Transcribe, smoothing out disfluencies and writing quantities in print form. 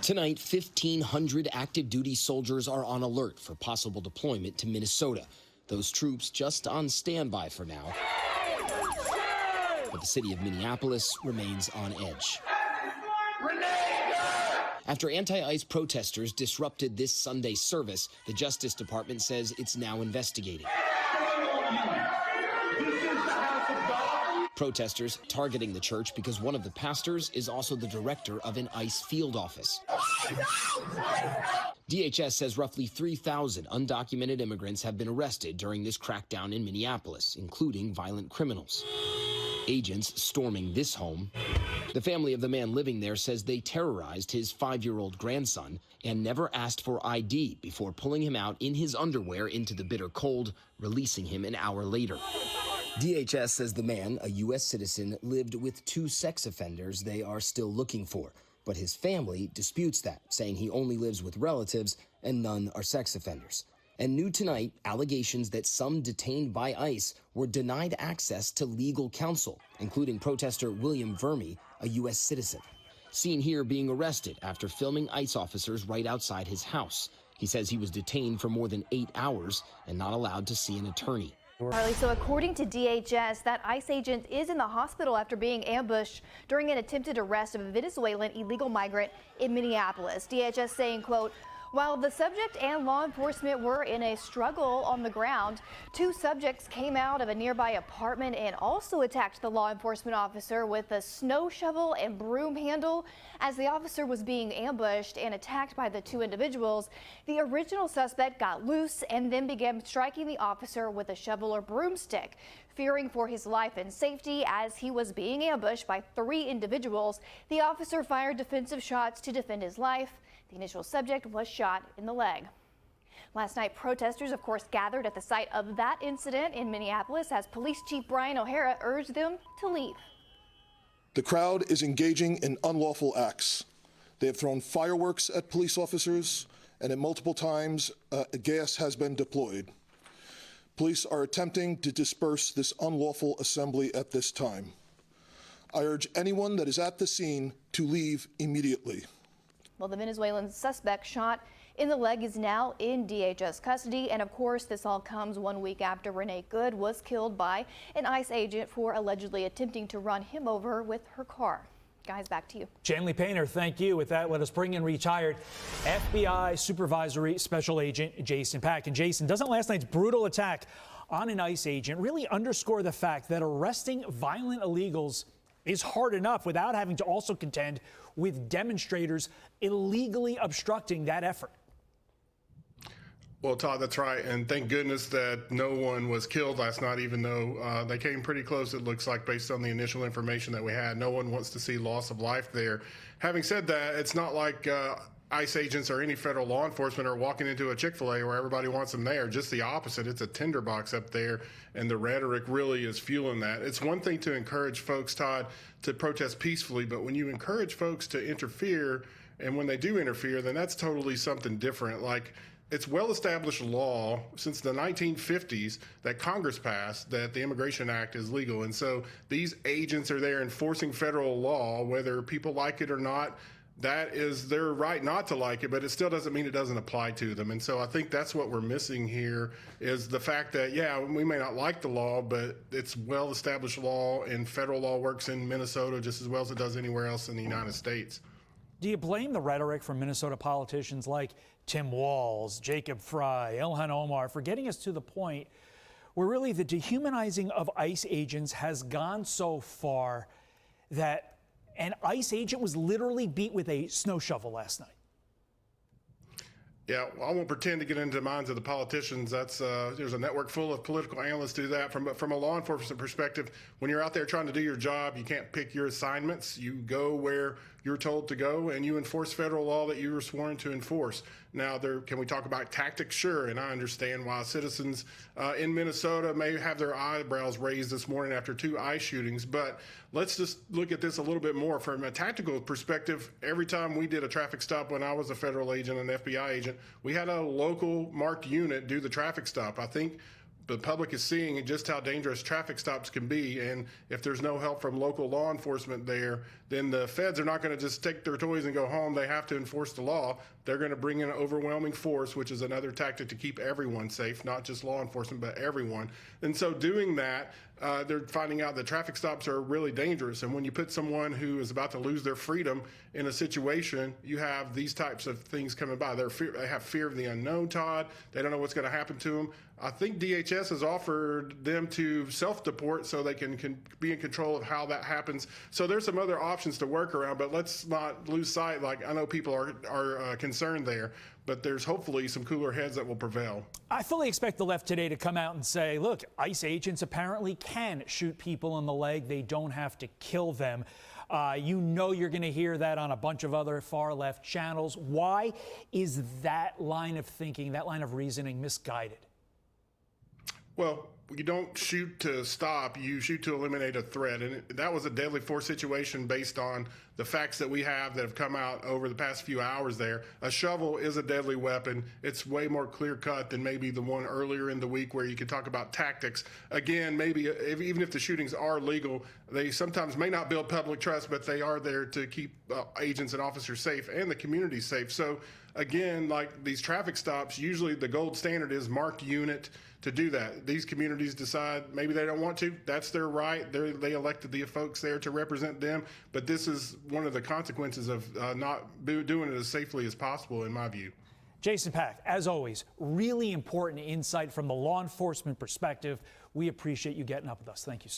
Tonight, 1,500 active duty soldiers are on alert for possible deployment to Minnesota. Those troops just on standby for now. But the city of Minneapolis remains on edge. After anti-ICE protesters disrupted this Sunday service, the Justice Department says it's now investigating. Protesters targeting the church because one of the pastors is also the director of an ICE field office. DHS says roughly 3,000 undocumented immigrants have been arrested during this crackdown in Minneapolis, including violent criminals. Agents storming this home. The family of the man living there says they terrorized his 5-year-old grandson and never asked for ID before pulling him out in his underwear into the bitter cold, releasing him an hour later. DHS says the man, a U.S. citizen, lived with 2 sex offenders they are still looking for. But his family disputes that, saying he only lives with relatives and none are sex offenders. And new tonight, allegations that some detained by ICE were denied access to legal counsel, including protester William Vermi, a U.S. citizen. Seen here being arrested after filming ICE officers right outside his house. He says he was detained for more than 8 hours and not allowed to see an attorney. Charlie, so according to DHS, that ICE agent is in the hospital after being ambushed during an attempted arrest of a Venezuelan illegal migrant in Minneapolis. DHS saying, quote, while the subject and law enforcement were in a struggle on the ground, 2 subjects came out of a nearby apartment and also attacked the law enforcement officer with a snow shovel and broom handle. As the officer was being ambushed and attacked by the 2 individuals, the original suspect got loose and then began striking the officer with a shovel or broomstick. Fearing for his life and safety as he was being ambushed by 3 individuals, the officer fired defensive shots to defend his life. The initial subject was shot in the leg. Last night, protesters, of course, gathered at the site of that incident in Minneapolis as Police Chief Brian O'Hara urged them to leave. The crowd is engaging in unlawful acts. They have thrown fireworks at police officers, and at multiple times, gas has been deployed. Police are attempting to disperse this unlawful assembly at this time. I urge anyone that is at the scene to leave immediately. Well, the Venezuelan suspect shot in the leg is now in DHS custody. And of course, this all comes 1 week after Renee Good was killed by an ICE agent for allegedly attempting to run him over with her car. Guys, back to you. Janley Painter, thank you. With that, let us bring in retired FBI Supervisory Special Agent Jason Pack. And Jason, doesn't last night's brutal attack on an ICE agent really underscore the fact that arresting violent illegals is hard enough without having to also contend with demonstrators illegally obstructing that effort? Well, Todd, that's right. And thank goodness that no one was killed last night, even though they came pretty close, it looks like, based on the initial information that we had. No one wants to see loss of life there. Having said that, it's not like ICE agents or any federal law enforcement are walking into a Chick-fil-A where everybody wants them there. Just the opposite. It's a tinderbox up there, and the rhetoric really is fueling that. It's one thing to encourage folks, Todd, to protest peacefully, but when you encourage folks to interfere, and when they do interfere, then that's totally something different. Like, it's well-established law since the 1950s that Congress passed that the Immigration Act is legal. And so these agents are there enforcing federal law, whether people like it or not. That is their right not to like it, but it still doesn't mean it doesn't apply to them. And so I think that's what we're missing here is the fact that, yeah, we may not like the law, but it's well-established law, and federal law works in Minnesota just as well as it does anywhere else in the United States. Do you blame the rhetoric from Minnesota politicians like Tim Walz, Jacob Fry, Ilhan Omar for getting us to the point where really the dehumanizing of ICE agents has gone so far that an ICE agent was literally beat with a snow shovel last night? Yeah, well, I won't pretend to get into the minds of the politicians. That's there's a network full of political analysts do that. From a law enforcement perspective, when you're out there trying to do your job, you can't pick your assignments. You go where you're told to go, and you enforce federal law that you were sworn to enforce. Now, can we talk about tactics? Sure, and I understand why citizens in Minnesota may have their eyebrows raised this morning after 2 ICE shootings, but let's just look at this a little bit more. From a tactical perspective, every time we did a traffic stop when I was a federal agent, an FBI agent, we had a local marked unit do the traffic stop. I think the public is seeing just how dangerous traffic stops can be, and if there's no help from local law enforcement there, then the feds are not going to just take their toys and go home. They have to enforce the law. They're going to bring in overwhelming force, which is another tactic to keep everyone safe, not just law enforcement, but everyone. And so doing that, they're finding out that traffic stops are really dangerous. And when you put someone who is about to lose their freedom in a situation, you have these types of things coming by. They have fear of the unknown, Todd. They don't know what's going to happen to them. I think DHS has offered them to self-deport so they can be in control of how that happens. So there's some other options to work around, but let's not lose sight. Like, I know people are concerned there, but there's hopefully some cooler heads that will prevail. I fully expect the left today to come out and say, look, ICE agents apparently can shoot people in the leg. They don't have to kill them. You know you're going to hear that on a bunch of other far left channels. Why is that line of thinking, that line of reasoning misguided? Well, you don't shoot to stop, you shoot to eliminate a threat. And that was a deadly force situation based on the facts that we have that have come out over the past few hours there. A shovel is a deadly weapon. It's way more clear cut than maybe the one earlier in the week where you could talk about tactics. Again, maybe even if the shootings are legal, they sometimes may not build public trust, but they are there to keep agents and officers safe and the community safe. So again, like these traffic stops, usually the gold standard is marked unit to do that. These communities decide maybe they don't want to. That's their right. They elected the folks there to represent them. But this is one of the consequences of not doing it as safely as possible, in my view. Jason Pack, as always, really important insight from the law enforcement perspective. We appreciate you getting up with us. Thank you, sir.